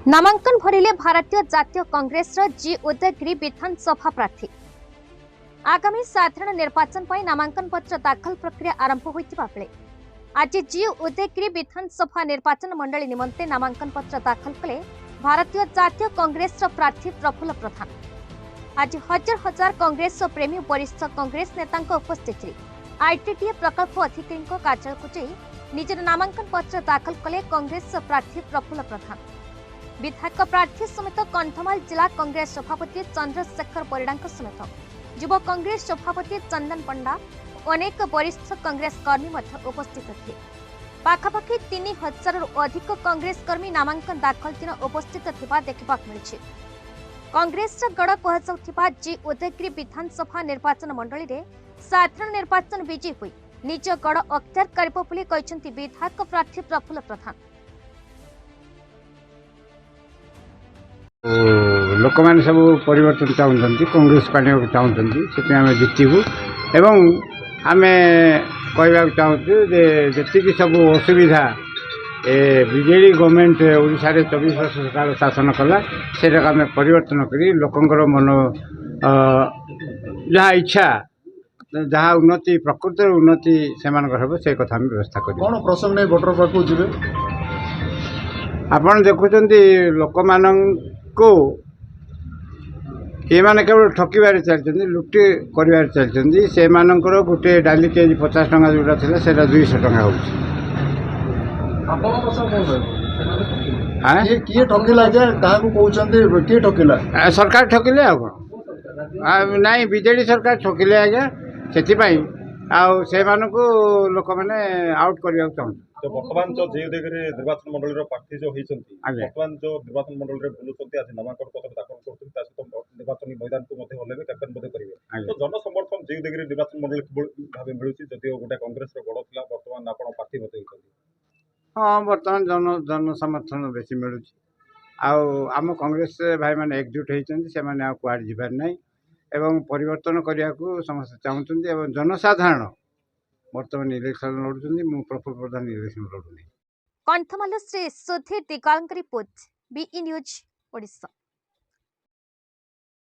नामांकन भरिले भारतीय जातीय कांग्रेस जी उदयगिरी विधानसभा प्रार्थी। आगामी साधारण निर्वाचन पर नामांकन पत्र दाखल प्रक्रिया आरंभ होइतिबा बेले आज जी उदयगिरी विधानसभा निर्वाचन मंडली निमंते नामांकन पत्र दाखल कले भारतीय जातीय कांग्रेस प्रार्थी प्रफुल्ल प्रधान। आज हजार हजार कांग्रेस प्रेमी वरिष्ठ कांग्रेस नेता उपस्थित आईटीटीए प्रकल्प अधिकारी कार्यालय को जाई निजर नामांकन पत्र दाखल कले कांग्रेस प्रार्थी प्रफुल्ल प्रधान। विधायक प्रार्थी समेत कंधमाल जिला कांग्रेस सभापति चंद्रशेखर परिड़ा समेत युव कांग्रेस सभापति चंदन पंडा अनेक वरिष्ठ कांग्रेस कर्मी उपस्थित थे। पाखापाखि 3000 अधिक कांग्रेस कर्मी नामांकन दाखल दिन उपस्थित थिबा देखा मिली। कांग्रेस गड़ कहुवा जी उदयगिरी विधानसभा निर्वाचन मंडली रे साधारण निर्वाचन विजयी हुई निज गड़ अख्तियार करिबो बोली कहिसेंती विधायक प्रार्थी प्रफुल्ल प्रधान। लोक मैंने सब परिवर्तन चाहते कांग्रेस पार्टी चाहते से आम जितबू एवं आम कहवा चाहूँ जी सब असुविधा बीजेडी गवर्नमेंट ओडिशा रे 24 वर्ष काल शासन कला से आम परिवर्तन करी लोकंर मन जहाँ इच्छा जहाँ उन्नति प्रकृत उन्नति से से कथा आम व्यवस्था कर कौन प्रसंग नहीं भोटर पाखु जी आपड़ देखुं लोक मान को ये माने केवल ठकिबार चलते लुटी कर चलते से गोटे डाली केजी 50 टंका जोटा था से 200 टंका हो किए ठकिला किए ठकिला सरकार ठकिले आ कौन नाई बीजेडी सरकार ठकिले आज्ञा से लोक मैंने आउट करने चाहते तो वर्तमान जो निर्वाचन मंडल प्रार्थी जो वर्तमान जो निर्वाचन मंडल बुलूं आज नामांकन पत्र दाखल कर निर्वाचन मैदान को ओल्लैबे कैंपेन करेंगे तो जनसमर्थन जी उदयगिरी निर्वाचन मंडल भाव मिलूँ जदि गोटे कांग्रेस गड़ था वर्तमान आप प्रार्थी बतई। हाँ बर्तमान जन समर्थन बेसी मिलूँ आम कांग्रेस भाई मैंने एकजुट होती कुआड़ जीवार ना एवं परिवर्तन करने को समस्त चाहते हैं जनसाधारण वर्तमान इलेक्शन लड़ुंट मु प्रफुल्ल प्रधान इलेक्शन लड़ुनी। कंठमाल श्री सुधीर दिगाल रिपोर्ट बीई न्यूज ओडिशा।